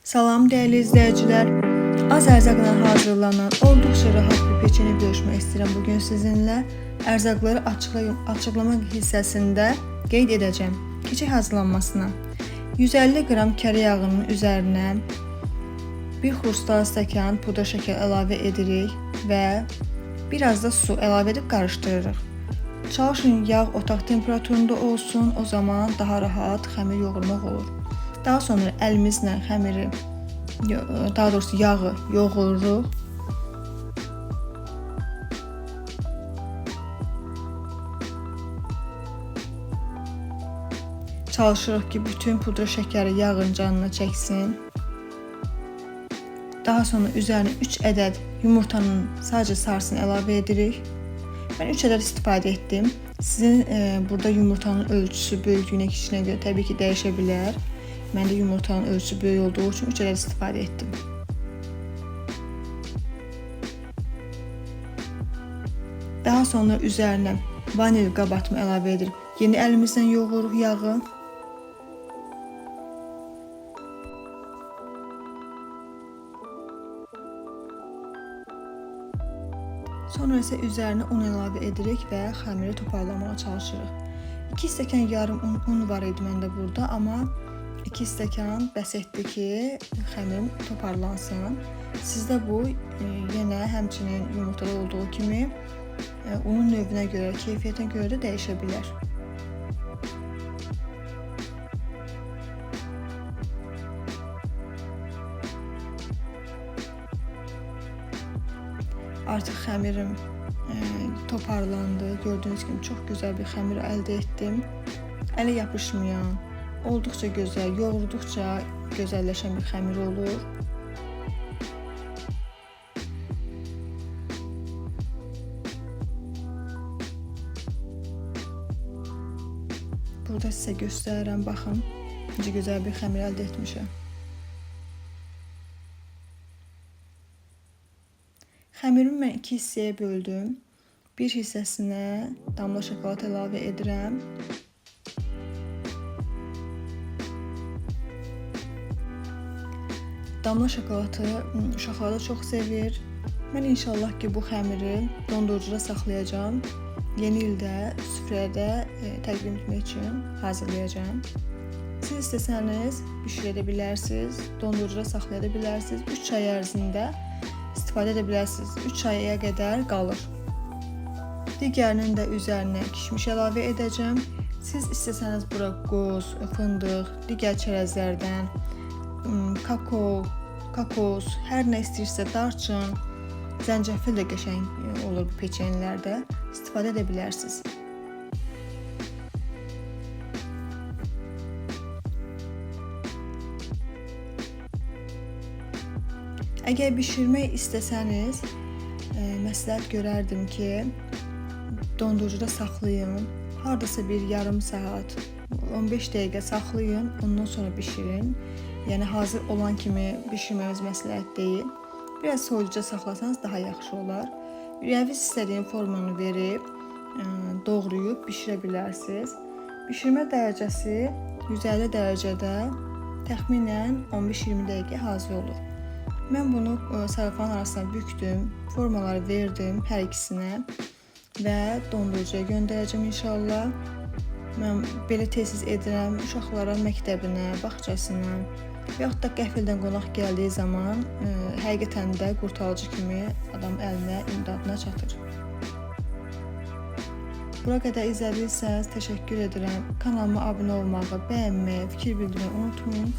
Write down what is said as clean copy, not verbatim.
Salam dəyərli izləyicilər. Az ərzaqla hazırlanan olduqca rahat bir peçeni görüşmək istəyirəm bugün sizinlə. Ərzaqları açıqlama hissəsində qeyd edəcəm. Keçək hazırlanmasına. 150 qram kərə yağının üzərinə 1 xursta stəkan pudra şəkər əlavə edirik və biraz da su əlavə edib qarışdırırıq. Çalışın yağ otaq temperaturunda olsun, o zaman daha rahat xəmir yoğurmaq olur. Daha sonra əlimizlə xəmiri, daha doğrusu yağı yoğururuq. Çalışırıq ki, bütün pudra şəkəri yağın canına çəksin. Daha sonra üzərinə 3 ədəd yumurtanın sadəcə sarısını əlavə edirik. Mən 3 ədəd istifadə etdim. Sizin burada yumurtanın ölçüsü böyüklüyünə, kiçiliyinə görə təbii ki dəyişə bilər. Mən də yumurtanın ölçüsü böyük olduğu üçün 3 ədəd istifadə etdim. Daha sonra üzərinə vanil qabartma əlavə edib yeni əlimizlə yoğuruq yağı. Sonra isə üzərinə un əlavə edirik və xəmiri toparlamağa çalışırıq. 2 stəkan yarım un var idi məndə burada, amma 2 stəkan bəs etdi ki, xəmirim toparlansın. Sizdə bu yenə həmçinin yumurtada olduğu kimi unun növünə görə, keyfiyyətinə görə də dəyişə bilər. Artıq xəmirim toparlandı. Gördüyünüz kimi çox gözəl bir xəmir əldə etdim. Ələ yapışmayan, olduqca gözəl, yoğurduqca gözəlləşən bir xəmir olur. Burada sizə göstərirəm, baxın, necə gözəl bir xəmir əldə etmişəm. Xəmirimi mən 2 hissəyə böldüm. Bir hissəsinə damla şokolad əlavə edirəm. Damla şokoladı uşaqlar da çox sevir. Mən inşallah ki, bu xəmiri dondurucuda saxlayacağam. Yeni ildə süfrədə təqdim etmək üçün hazırlayacağam. Siz istəsəniz bişirə bilərsiniz, dondurucuda saxlaya bilərsiniz. 3 ay ərzində istifadə edə bilərsiniz. 3 aya qədər qalır. Digərinin də üzərinə kişmiş əlavə edəcəm. Siz istəsəniz bura qoz, fındıq, digər çərəzlərdən, kokos, hər nə istəyirsə darçın, zəncəfil də qəşəng olur bu peçenlərdə. İstifadə edə bilərsiniz. Əgər bişirmək istəsəniz, məsləhət görərdim ki, dondurucuda saxlayın. Hardasa bir yarım saat, 15 dəqiqə saxlayın, ondan sonra bişirin. Yəni hazır olan kimi bişirməmiz məsləhət deyil. Biraz soyuducuda saxlasanız daha yaxşı olar. Rəviz istədiyim formanı verib, doğrayıb bişirə bilərsiniz. Bişirmə dərəcəsi 150 dərəcədə təxminən 15-20 dəqiqə hazır olur. Mən bunu sarıfan arasına bükdüm, formaları verdim hər ikisinə və dondurucuya göndərəcəm inşallah. Mən belə tez-tez edirəm uşaqlara məktəbinə, bağçasına və yaxud da qəfildən qonaq gəldiyi zaman həqiqətən də qurtarıcı kimi adam əlinə, imdadına çatır. Bura qədər izlədiyseniz təşəkkür edirəm. Kanalıma abunə olmağı, bəyənməyi, fikir bildirməyi unutmayın.